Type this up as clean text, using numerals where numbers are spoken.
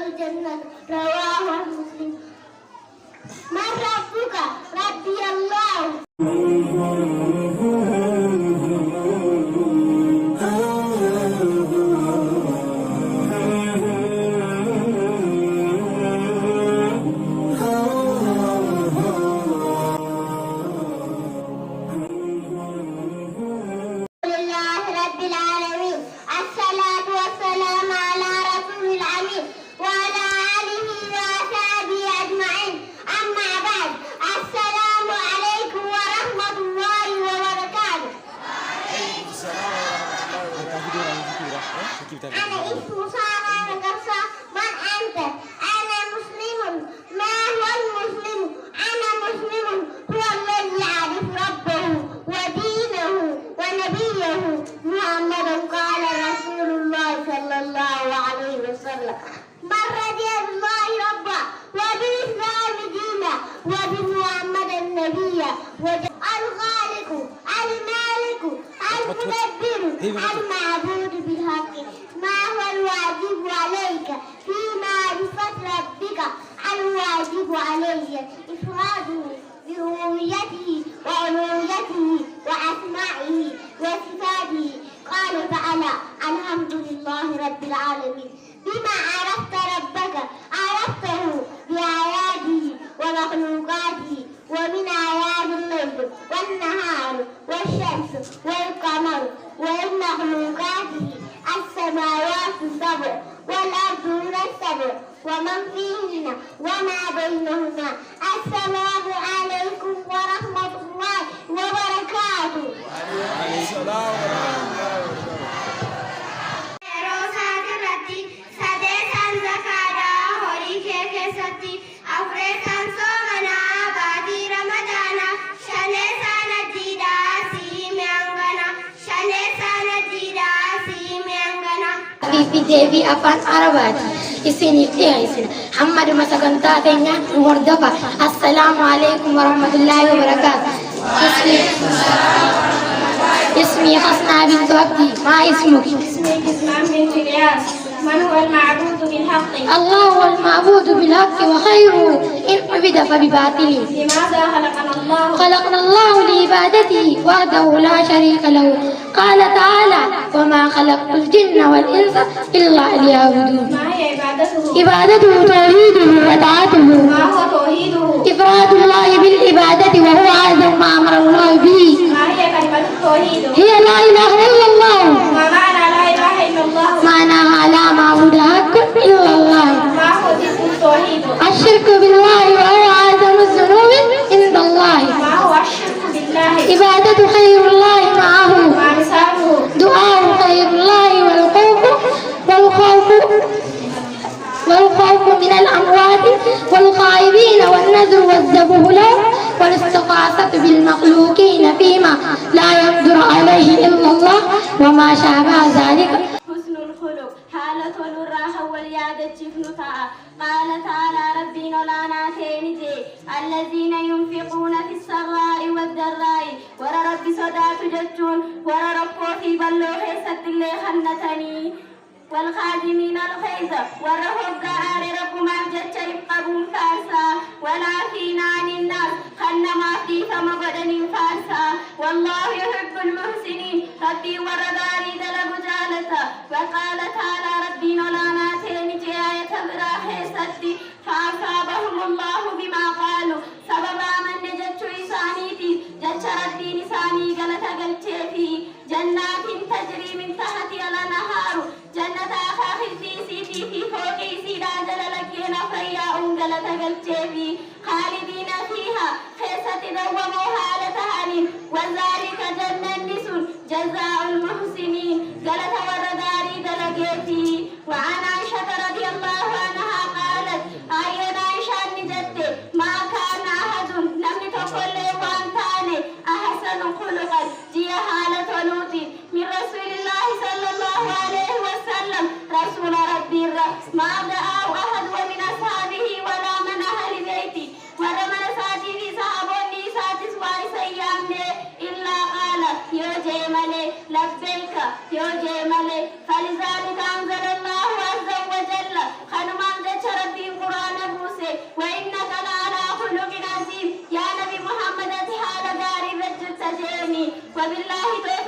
الجنة رواه مسلم. من ربك؟ ربي الله. أنا اسمي سارة نقصة. من أنت؟ أنا مسلم. ما هو المسلم؟ أنا مسلم هو الذي يعرف ربه ودينه ونبيه محمد. قال رسول الله صلى الله عليه وسلم: من رضي الله ربا وبالإسلام دينا وبمحمد نبيا الخالق المالك المدبر المعبود بالحق. ما هو الواجب عليك في معرفة ربك؟ الواجب علي إفراده بربوبيته وألوهيته وأسمائه وصفاته. قال تعالى: الحمد لله رب العالمين. بما عرفت ربك؟ عرفته بآياته ومخلوقاته. ومن آيات الليل والنهار والشمس والقمر ومن مخلوقاته السماوات السبع والأرض السبع ومن فيهن وما بينهما. السلام عليكم ورحمة الله وبركاته. وعليكم السلام ورحمة الله وبركاته. في deebii afaan arabaati isiniif dhiyeessina. Hammadu masagantaa teenya nu hordofa. Assalaamu alaikum warahmatullahi wabarakaatu. اسمي حسنى بنت عبدي. ما اسمك؟ اسمي كسمان بنت الياس. من هو المعبود بالحق؟ الله هو المعبود بالحق وخيره إن عبد فبباطل. لماذا خلقنا الله؟ خلقنا الله لعبادته وحده لا شريك له. قال تعالى: وما خلقت الجن والإنس إلا ليعبدون. ما هي عبادته؟ عبادته توحيده وطاعته. ما هو توحيده؟ إفراد الله بالعبادة وهو أعظم ما أمر الله به. ما هي كلمة التوحيد؟ هي لا إله إلا الله. ما معنى لا إله إلا الله؟ معناها لا معبود حق إلا الله. ما هو ضد التوحيد؟ الشرك بالله وهو أعظم الذنوب عند الله. ما هو الشرك بالله؟ عبادة خير الله معه. ما مثاله؟ دعاء خير الله والخوف من الأموات والغائبين والنذر والذبح له والاستغاثة بالمخلوقين فيما لا يقدر عليه إلا الله وما شابه ذلك. حسن الخلق حالة الراحة واليادة جفنتها. قال تعالى: ربي نولانا تينتي الذين ينفقون في السراء والضراء. ورى ربي صدات جتون ورى ربو في بلوه ست اللي خنتني والخادمين الخيز ورهب آر رب ما جت يبقبون فارسا ولا فينا عن الناس خنما في فما بدني فارسا. والله يحب المحسنين. ربي ورداري دلب جالتا. وقال تعالى: ربي نولانا تينتي آية براحي ستي فأصابهم الله بما قالوا سببا من نجت إسانيتي جت ربي نساني قلت قلتي في جنات تجري من تحتها الأنهار. جنة خاخلتي سيتي في فوقي سيدا جلالكين فرياء قلت قلتي في خالدين فيها خيسة دوموا حالتها وذلك جنة نسون جزاء المحسنين. قلت ورداري دلقيتي. وعن عائشة رضي الله عنها قالت: أين عائشة نجت ما كان أحد لم تقل وانتاني أحسن خلقا جي حالة لوط من رسول الله صلى الله عليه وسلم رسول ربي ما دعاه أحد ومن أصحابه ولا من أهل بيتي ورمى ساتي في صحابوني ساتس واي سيامني إلا قال وبالله توفيق